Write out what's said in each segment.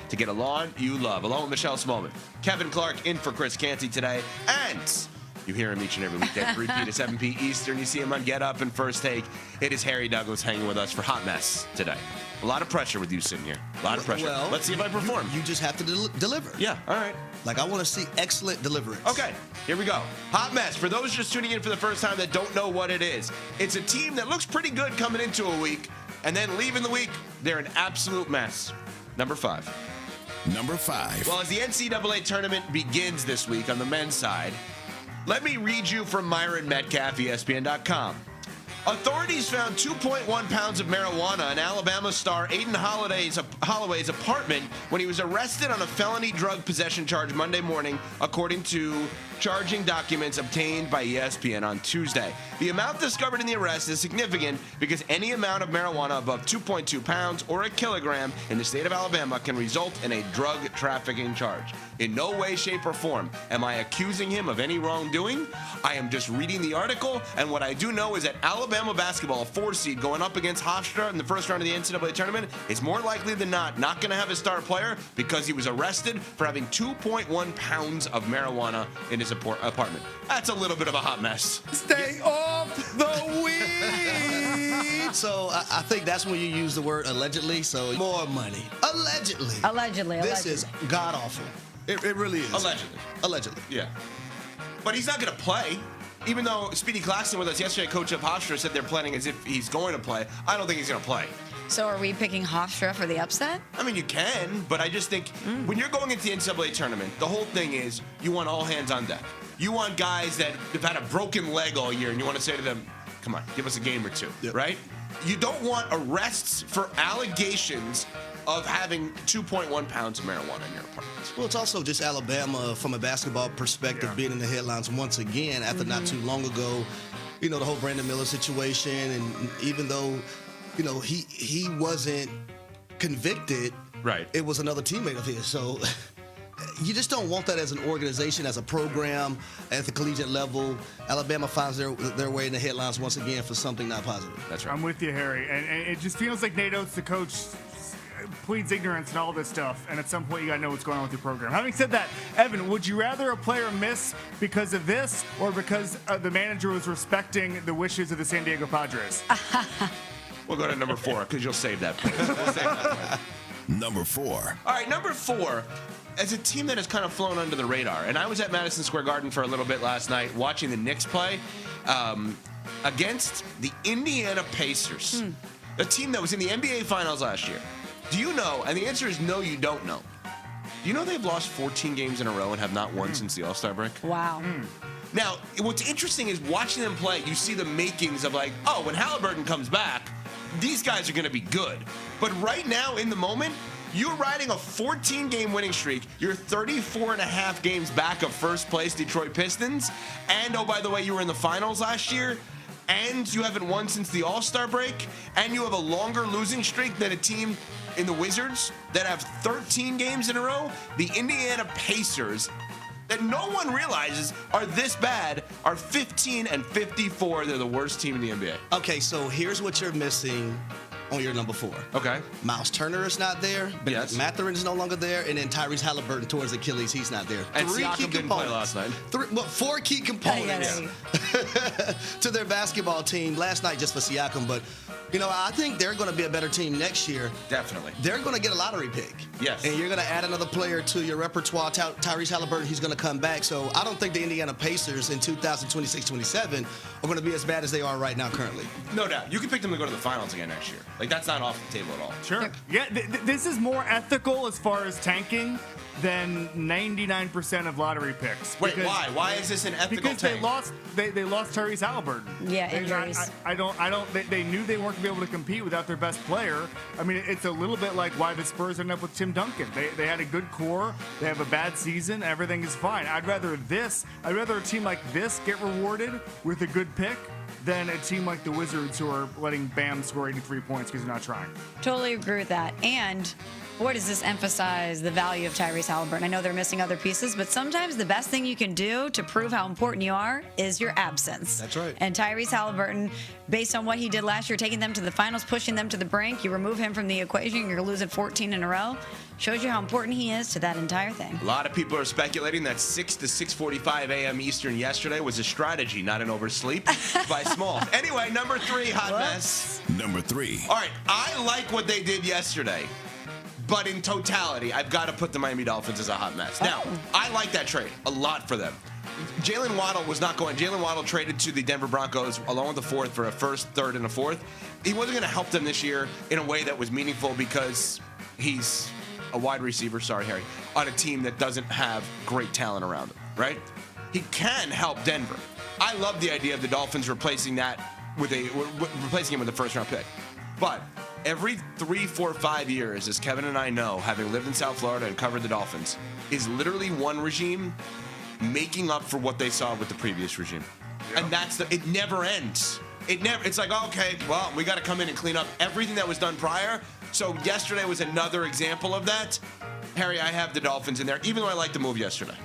to get a lawn you love. Along with Michelle Smallman, Kevin Clark in for Chris Canty today. And you hear him each and every weekday, 3 p to 7 p Eastern. You see him on Get Up and First Take. It is Harry Douglas hanging with us for Hot Mess today. A lot of pressure with you sitting here. A lot of pressure. Well, let's see if I perform. You just have to deliver. Yeah, all right. Like, I want to see excellent deliverance. Okay, here we go. Hot Mess. For those just tuning in for the first time that don't know what it is, it's a team that looks pretty good coming into a week, and then leaving the week, they're an absolute mess. Number 5. Number 5. Well, as the NCAA tournament begins this week on the men's side, let me read you from Myron Metcalf, ESPN.com. Authorities found 2.1 pounds of marijuana in Alabama star Aiden Holloway's apartment when he was arrested on a felony drug possession charge Monday morning, according to charging documents obtained by ESPN on Tuesday. The amount discovered in the arrest is significant because any amount of marijuana above 2.2 pounds or a kilogram in the state of Alabama can result in a drug trafficking charge. In no way, shape, or form am I accusing him of any wrongdoing. I am just reading the article, and what I do know is that Alabama basketball, a 4 seed, going up against Hofstra in the first round of the NCAA tournament, is more likely than not going to have his star player because he was arrested for having 2.1 pounds of marijuana in his apartment. That's a little bit of a hot mess. Stay off the weed. So I think that's when you use the word allegedly. So more money. Allegedly. This is god awful. It really is. Allegedly. Yeah. But he's not going to play. Even though Speedy Claxton with us yesterday, coach of Hofstra, said they're planning as if he's going to play. I don't think he's going to play. So are we picking Hofstra for the upset? I mean, you can, but I just think when you're going into the NCAA tournament, the whole thing is you want all hands on deck. You want guys that have had a broken leg all year, and you want to say to them, come on, give us a game or two, right? You don't want arrests for allegations of having 2.1 pounds of marijuana in your apartment. Well, it's also just Alabama from a basketball perspective being in the headlines once again after not too long ago. You know, the whole Brandon Miller situation, and even though, you know, he wasn't convicted, right? It was another teammate of his. So you just don't want that as an organization, as a program, at the collegiate level. Alabama finds their way in the headlines once again for something not positive. That's right. I'm with you, Harry. And it just feels like Nate Oates, the coach, pleads ignorance and all this stuff, and at some point you got to know what's going on with your program. Having said that, Evan, would you rather a player miss because of this or because the manager was respecting the wishes of the San Diego Padres? We'll go to number 4 because you'll save that point. We'll save that point. Number 4. All right, number 4, as a team that has kind of flown under the radar, and I was at Madison Square Garden for a little bit last night watching the Knicks play against the Indiana Pacers, a team that was in the NBA Finals last year. Do you know, and the answer is no, you don't know. Do you know they've lost 14 games in a row and have not won since the All-Star break? Wow. Now, what's interesting is watching them play, you see the makings of like, oh, when Halliburton comes back, these guys are going to be good. But right now, in the moment, you're riding a 14-game winning streak. You're 34 and a half games back of first place Detroit Pistons. And, oh, by the way, you were in the finals last year. And you haven't won since the All-Star break. And you have a longer losing streak than a team in the Wizards that have 13 games in a row. The Indiana Pacers, that no one realizes are this bad, are 15 and 54. They're the worst team in the NBA. Okay, so here's what you're missing on your number 4. Okay. Miles Turner is not there. Yes. Mathurin is no longer there. And then Tyrese Halliburton towards Achilles, he's not there. And Siakam didn't play last night. 4 key components to their basketball team last night just for Siakam. But, you know, I think they're going to be a better team next year. Definitely. They're going to get a lottery pick. Yes. And you're going to add another player to your repertoire. Tyrese Halliburton, he's going to come back. So I don't think the Indiana Pacers in 2026-27 are going to be as bad as they are right now currently. No doubt. You can pick them to go to the finals again next year. Like, that's not off the table at all. Sure. Yeah, this is more ethical as far as tanking than 99% of lottery picks. Wait, why? Why is this an ethical because tank? They lost Tyrese Halliburton. Yeah, injuries. They knew they weren't going to be able to compete without their best player. I mean, it's a little bit like why the Spurs ended up with Tim Duncan. They had a good core. They have a bad season. Everything is fine. I'd rather a team like this get rewarded with a good pick than a team like the Wizards who are letting Bam score 83 points because they're not trying. Totally agree with that. And Boy, does this emphasize the value of Tyrese Halliburton. I know they're missing other pieces, but sometimes the best thing you can do to prove how important you are is your absence. That's right. And Tyrese Halliburton, based on what he did last year, taking them to the finals, pushing them to the brink, you remove him from the equation, you're losing 14 in a row. Shows you how important he is to that entire thing. A lot of people are speculating that 6 to 6:45 a.m. Eastern yesterday was a strategy, not an oversleep by Small. Anyway, number 3, hot mess. Number 3. All right, I like what they did yesterday, but in totality, I've got to put the Miami Dolphins as a hot mess. Now, I like that trade a lot for them. Jalen Waddle was not going. Jalen Waddle traded to the Denver Broncos along with the 4th for a 1st, 3rd, and a 4th. He wasn't going to help them this year in a way that was meaningful because he's a wide receiver, sorry, Harry, on a team that doesn't have great talent around him, right? He can help Denver. I love the idea of the Dolphins replacing that replacing him with a 1st-round pick. But every 3, 4, 5 years, as Kevin and I know, having lived in South Florida and covered the Dolphins, is literally one regime making up for what they saw with the previous regime. Yeah. And it never ends. It's like, okay, well, we got to come in and clean up everything that was done prior. So yesterday was another example of that. Harry, I have the Dolphins in there, even though I liked the move yesterday.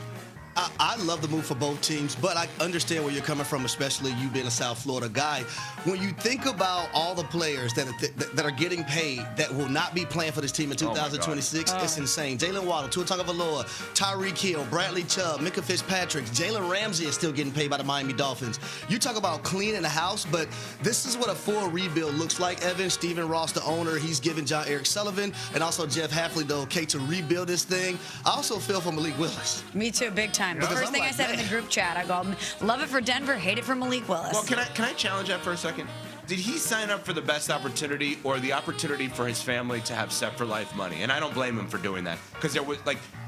I love the move for both teams, but I understand where you're coming from, especially you being a South Florida guy. When you think about all the players that are getting paid that will not be playing for this team in 2026, it's insane. Jalen Waddle, Tua Tagovailoa, Tyreek Hill, Bradley Chubb, Micah Fitzpatrick, Jalen Ramsey is still getting paid by the Miami Dolphins. You talk about cleaning the house, but this is what a full rebuild looks like. Evan, Stephen Ross, the owner, he's giving John Eric Sullivan and also Jeff Hafley the okay to rebuild this thing. I also feel for Malik Willis. Me too, big time. The first thing I said in the group chat, I go, love it for Denver, hate it for Malik Willis. Well, can I challenge that for a second? Did he sign up for the best opportunity or the opportunity for his family to have set for life money? And I don't blame him for doing that because there was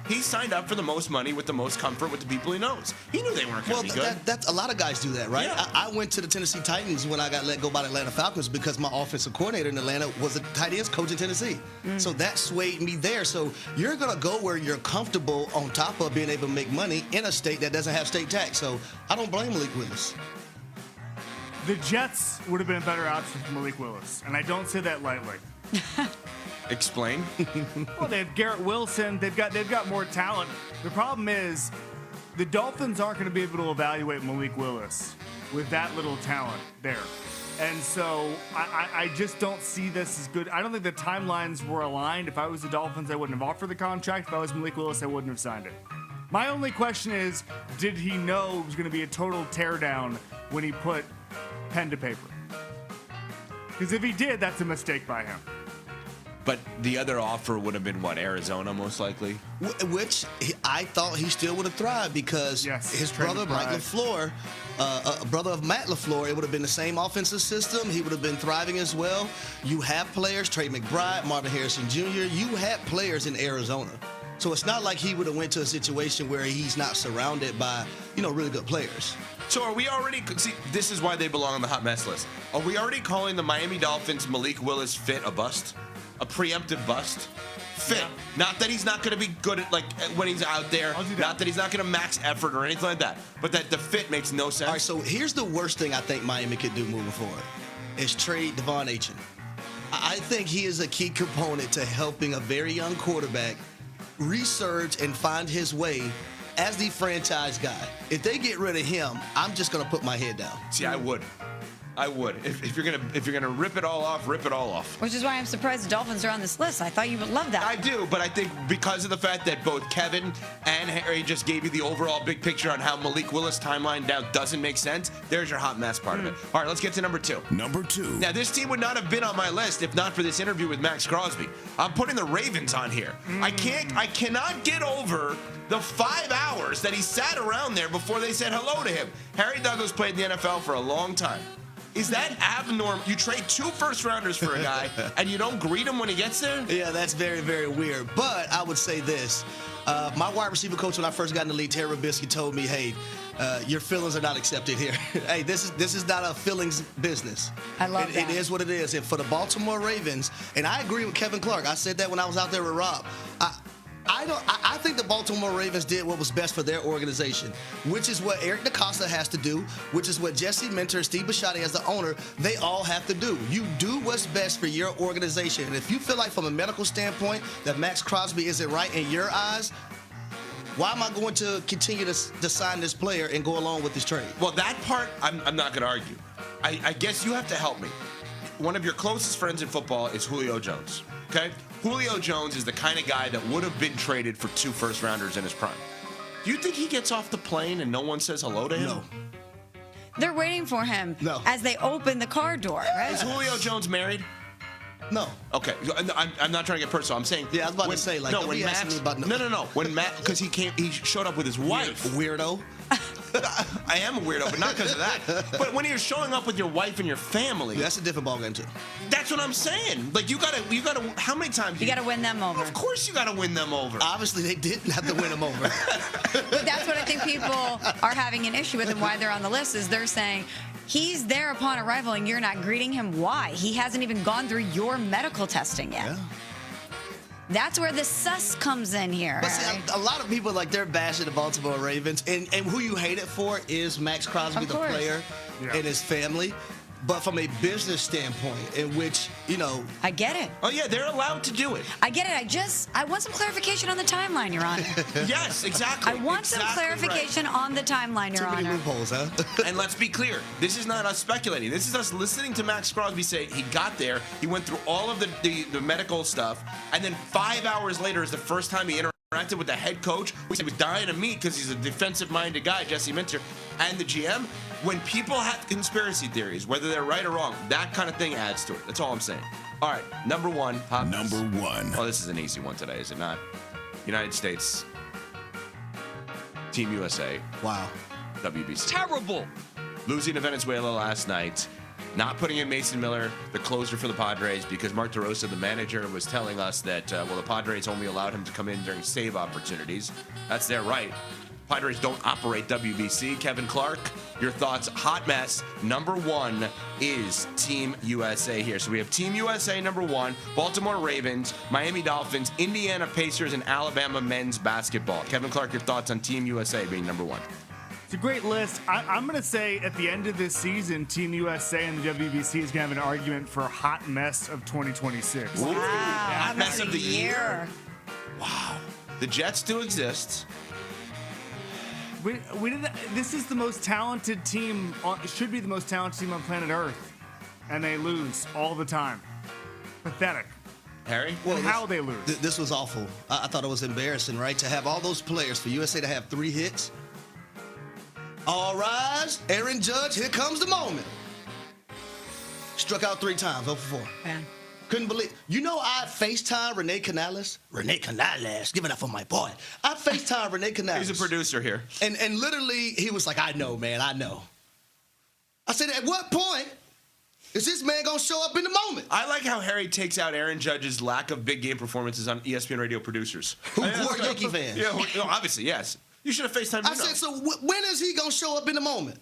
he signed up for the most money with the most comfort with the people he knows. He knew they weren't going to be good. That's a lot of guys do that, right? Yeah. I went to the Tennessee Titans when I got let go by the Atlanta Falcons because my offensive coordinator in Atlanta was a tight ends coach in Tennessee. So that swayed me there. So you're going to go where you're comfortable on top of being able to make money in a state that doesn't have state tax. So I don't blame Malik Willis. The Jets would have been a better option for Malik Willis, and I don't say that lightly. Explain. Well, they have Garrett Wilson. They've got more talent. The problem is the Dolphins aren't going to be able to evaluate Malik Willis with that little talent there. And so I just don't see this as good. I don't think the timelines were aligned. If I was the Dolphins, I wouldn't have offered the contract. If I was Malik Willis, I wouldn't have signed it. My only question is, did he know it was going to be a total teardown when he put pen to paper? Because if he did, that's a mistake by him. But the other offer would have been what, Arizona most likely? Which I thought he still would have thrived because his brother, Mike LaFleur, brother of Matt LaFleur, it would have been the same offensive system. He would have been thriving as well. You have players, Trey McBride, Marvin Harrison Jr., you had players in Arizona. So it's not like he would have went to a situation where he's not surrounded by, really good players. So are we already, see, this is why they belong on the hot mess list. Are we already calling the Miami Dolphins Malik Willis fit a bust? A preemptive bust? Fit. Yeah. Not that he's not going to be good at, when he's out there. Not that he's not going to max effort or anything like that. But that the fit makes no sense. All right, so here's the worst thing I think Miami could do moving forward. Is trade Devon Achane. I think he is a key component to helping a very young quarterback resurge and find his way as the franchise guy. If they get rid of him, I'm just going to put my head down. See, I would. If you're gonna rip it all off, rip it all off. Which is why I'm surprised the Dolphins are on this list. I thought you would love that. I do, but I think because of the fact that both Kevin and Harry just gave you the overall big picture on how Malik Willis' timeline down doesn't make sense, there's your hot mess part of it. All right, let's get to number 2. Number 2. Now, this team would not have been on my list if not for this interview with Max Crosby. I'm putting the Ravens on here. I cannot get over the 5 hours that he sat around there before they said hello to him. Harry Douglas played in the NFL for a long time. Is that abnormal? You trade 2 first-rounders for a guy, and you don't greet him when he gets there? Yeah, that's very, very weird. But I would say this. My wide receiver coach, when I first got in the league, Terry Robisky, told me, hey, your feelings are not accepted here. Hey, this is not a feelings business. I love that. It is what it is. And for the Baltimore Ravens, and I agree with Kevin Clark. I said that when I was out there with Rob. I think think the Baltimore Ravens did what was best for their organization, which is what Eric DeCosta has to do, which is what Jesse Minter, Steve Bisciotti as the owner, they all have to do. You do what's best for your organization. And if you feel like from a medical standpoint that Max Crosby isn't right in your eyes, why am I going to continue to sign this player and go along with this trade? Well, that part, I'm not going to argue. I guess you have to help me. One of your closest friends in football is Julio Jones, okay? Julio Jones is the kind of guy that would have been traded for 2 first-rounders in his prime. Do you think he gets off the plane and no one says hello to him? No. They're waiting for him as they open the car door, right? Is Julio Jones married? No. Okay, I'm not trying to get personal. I'm saying. Yeah, I was about to say, like, don't be asking me about no. When Matt, because he showed up with his wife. Weirdo. I am a weirdo, but not because of that. But when you're showing up with your wife and your family, That's a different ballgame too. That's what I'm saying. Like you gotta. How many times? You got to win them over. Of course, you gotta win them over. Obviously, they didn't have to win him over. That's what I think people are having an issue with and why they're on the list is they're saying he's there upon arrival and you're not greeting him. Why? He hasn't even gone through your medical testing yet. Yeah. That's where the sus comes in here. But see, a lot of people, like, they're bashing the Baltimore Ravens, and who you hate it for is Max Crosby, Of the course. player, and his family. But from a business standpoint, in which, I get it. Oh yeah, they're allowed to do it. I get it. I want some clarification on the timeline, Your Honor. Yes, exactly. I want some clarification on the timeline, Your too many Honor. loopholes, huh? And let's be clear, this is not us speculating. This is us listening to Max Crosby say he got there, he went through all of the medical stuff, and then 5 hours later is the first time he interacted with the head coach, who he was dying to meet because he's a defensive-minded guy, Jesse Minter, and the GM. When people have conspiracy theories, whether they're right or wrong, that kind of thing adds to it. That's all I'm saying. All right, number 1. Number 1. Oh, this is an easy one today, is it not? United States, Team USA, Wow. WBC. Terrible. Losing to Venezuela last night, not putting in Mason Miller, the closer for the Padres, because Mark DeRosa, the manager, was telling us that, the Padres only allowed him to come in during save opportunities. That's their right. Padres don't operate WBC. Kevin Clark, your thoughts? Hot mess. Number 1 is Team USA here. So we have Team USA number 1, Baltimore Ravens, Miami Dolphins, Indiana Pacers, and Alabama men's basketball. Kevin Clark, your thoughts on Team USA being number 1? It's a great list. I'm going to say at the end of this season, Team USA and the WBC is going to have an argument for hot mess of 2026. Ooh, Wow, hot mess of the year. Wow. The Jets do exist. We didn't. This is the most talented team. Should be the most talented team on planet Earth, and they lose all the time. Pathetic. Harry? Well, how they lose. This was awful. I thought it was embarrassing, right? To have all those players, for USA to have 3 hits. All rise. Aaron Judge, here comes the moment. Struck out 3 times, 0 for 4. Yeah. Couldn't believe. I FaceTime Rene Canales. Rene Canales, give it up for my boy. I FaceTime Rene Canales. He's a producer here. And literally, he was like, I know, man, I know. I said, at what point is this man going to show up in the moment? I like how Harry takes out Aaron Judge's lack of big game performances on ESPN radio producers. Who are Yankee fans? Yeah, no, obviously, yes. You should have FaceTimed. I said, so when is he going to show up in the moment?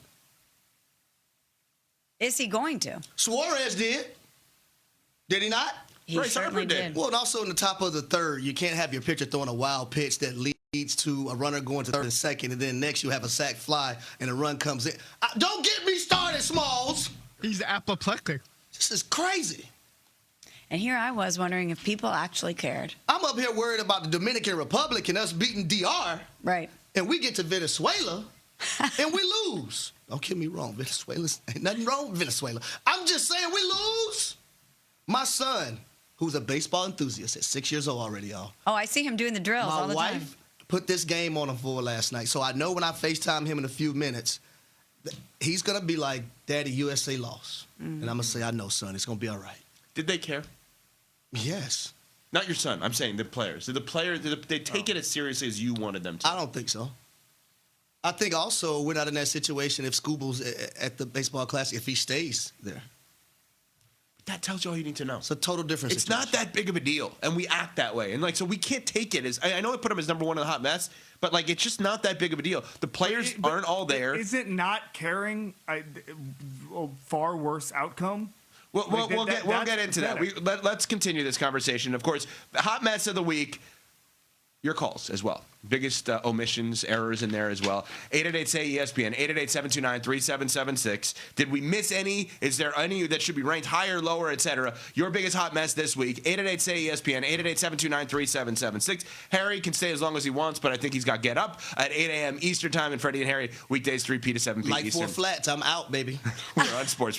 Is he going to? Suarez did. Did he not? He Bryce certainly Harper did. did. Well, and also in the top of the 3rd, you can't have your pitcher throwing a wild pitch that leads to a runner going to 3rd and 2nd, and then next you have a sac fly and a run comes in. Don't get me started, Smalls. He's apoplectic. This is crazy. And here I was wondering if people actually cared. I'm up here worried about the Dominican Republic and us beating DR, Right. and we get to Venezuela, and we lose. Don't get me wrong, Venezuela's ain't nothing wrong with Venezuela. I'm just saying we lose. My son, who's a baseball enthusiast at 6 years old already, y'all. Oh, I see him doing the drills all My the time. wife put this game on him for last night, so I know when I FaceTime him in a few minutes, he's going to be like, Daddy, USA lost. And I'm going to say, I know, son, it's going to be all right. Did they care? Yes. Not your son. I'm saying the players. Did they take it as seriously as you wanted them to? I don't think so. I think also we're not in that situation if Scooble's at the baseball classic, if he stays there. That tells you all you need to know. It's a total different It's situation. not that big of a deal, and we act that way. And so we can't take it as. I know I put him as number 1 in the hot mess, but it's just not that big of a deal. The players aren't all there. Is it not caring a far worse outcome? We'll get into pathetic. that. Let's continue this conversation. Of course, the hot mess of the week. your calls as well. Biggest omissions, errors in there as well. 888-SAY-ESPN, 888-729-3776. Did we miss any? Is there any that should be ranked higher, lower, etc.? Your biggest hot mess this week, 888-SAY-ESPN, 888-729-3776. Harry can stay as long as he wants, but I think he's got Get Up at 8 a.m. Eastern Time. And Freddie and Harry, weekdays 3 p to 7 p Like Eastern. 4 flats, I'm out, baby. We're on Sports